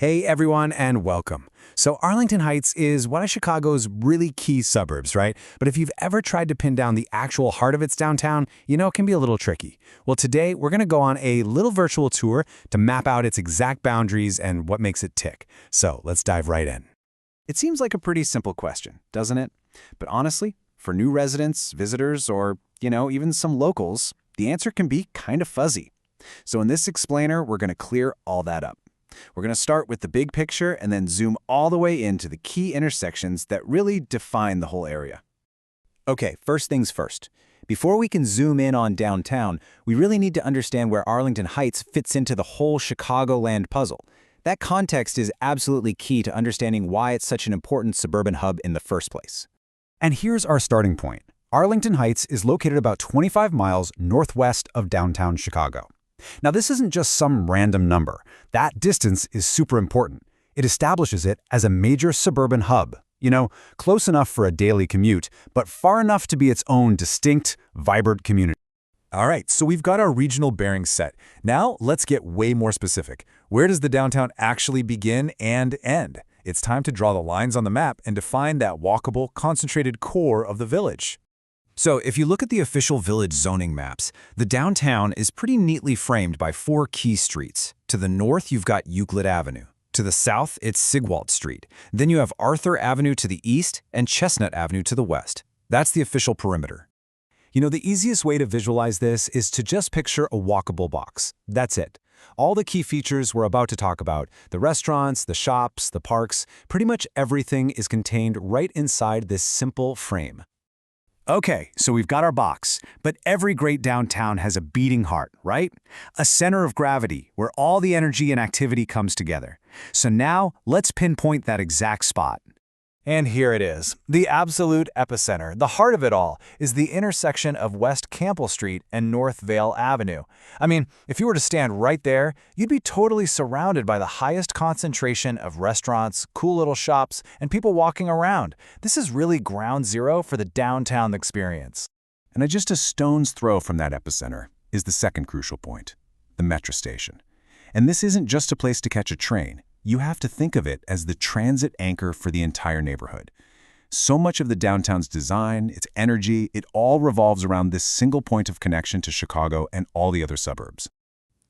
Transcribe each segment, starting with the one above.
Hey everyone, and welcome. So Arlington Heights is one of Chicago's really key suburbs, right? But if you've ever tried to pin down the actual heart of its downtown, it can be a little tricky. Well, today we're going to go on a little virtual tour to map out its exact boundaries and what makes it tick. So let's dive right in. It seems like a pretty simple question, doesn't it? But honestly, for new residents, visitors, or, even some locals, the answer can be kind of fuzzy. So in this explainer, we're going to clear all that up. We're going to start with the big picture and then zoom all the way into the key intersections that really define the whole area. Okay, first things first. Before we can zoom in on downtown, we really need to understand where Arlington Heights fits into the whole Chicagoland puzzle. That context is absolutely key to understanding why it's such an important suburban hub in the first place. And here's our starting point. Arlington Heights is located about 25 miles northwest of downtown Chicago. Now, this isn't just some random number. That distance is super important. It establishes it as a major suburban hub. Close enough for a daily commute, but far enough to be its own distinct, vibrant community. All right, so we've got our regional bearings set. Now, let's get way more specific. Where does the downtown actually begin and end? It's time to draw the lines on the map and define that walkable, concentrated core of the village. So if you look at the official village zoning maps, the downtown is pretty neatly framed by four key streets. To the north, you've got Euclid Avenue. To the south, it's Sigwalt Street. Then you have Arthur Avenue to the east and Chestnut Avenue to the west. That's the official perimeter. The easiest way to visualize this is to just picture a walkable box. That's it. All the key features we're about to talk about, the restaurants, the shops, the parks, pretty much everything is contained right inside this simple frame. Okay, so we've got our box, but every great downtown has a beating heart, right? A center of gravity where all the energy and activity comes together. So now, let's pinpoint that exact spot. And here it is, the absolute epicenter. The heart of it all is the intersection of West Campbell Street and North Vale Avenue. I mean, if you were to stand right there, you'd be totally surrounded by the highest concentration of restaurants, cool little shops, and people walking around. This is really ground zero for the downtown experience. And at just a stone's throw from that epicenter is the second crucial point, the metro station. And this isn't just a place to catch a train. You have to think of it as the transit anchor for the entire neighborhood. So much of the downtown's design, its energy, it all revolves around this single point of connection to Chicago and all the other suburbs.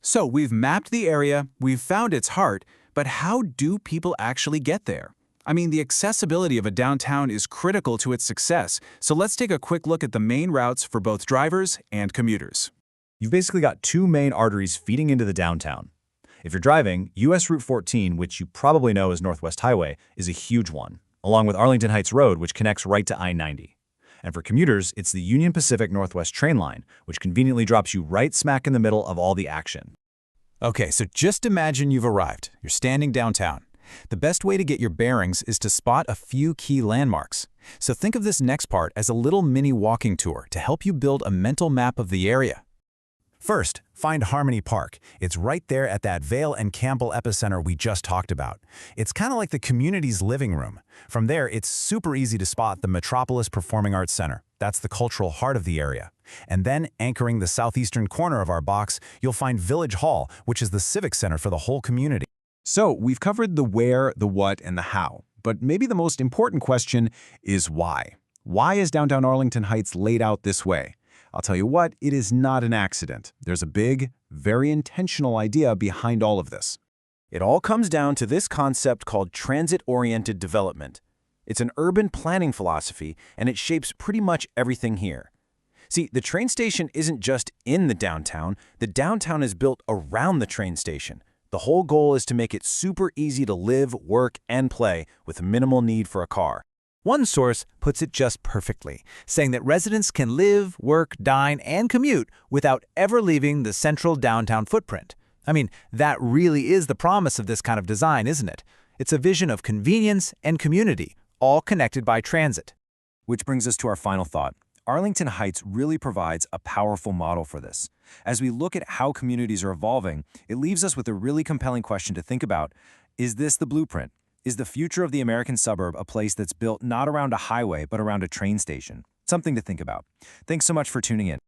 So we've mapped the area, we've found its heart, but how do people actually get there? I mean, the accessibility of a downtown is critical to its success, so let's take a quick look at the main routes for both drivers and commuters. You've basically got two main arteries feeding into the downtown. If you're driving, US Route 14, which you probably know as Northwest Highway, is a huge one, along with Arlington Heights Road, which connects right to I-90. And for commuters, it's the Union Pacific Northwest train line, which conveniently drops you right smack in the middle of all the action. Okay, so just imagine you've arrived. You're standing downtown. The best way to get your bearings is to spot a few key landmarks. So think of this next part as a little mini walking tour to help you build a mental map of the area. First, find Harmony Park. It's right there at that Vale and Campbell epicenter we just talked about. It's kind of like the community's living room. From there, it's super easy to spot the Metropolis Performing Arts Center. That's the cultural heart of the area. And then, anchoring the southeastern corner of our box, you'll find Village Hall, which is the civic center for the whole community. So we've covered the where, the what, and the how. But maybe the most important question is why. Why is downtown Arlington Heights laid out this way? I'll tell you what, it is not an accident. There's a big, very intentional idea behind all of this. It all comes down to this concept called transit-oriented development. It's an urban planning philosophy, and it shapes pretty much everything here. See, the train station isn't just in the downtown is built around the train station. The whole goal is to make it super easy to live, work, and play with minimal need for a car. One source puts it just perfectly, saying that residents can live, work, dine, and commute without ever leaving the central downtown footprint. I mean, that really is the promise of this kind of design, isn't it? It's a vision of convenience and community, all connected by transit. Which brings us to our final thought. Arlington Heights really provides a powerful model for this. As we look at how communities are evolving, it leaves us with a really compelling question to think about. Is this the blueprint? Is the future of the American suburb a place that's built not around a highway, but around a train station? Something to think about. Thanks so much for tuning in.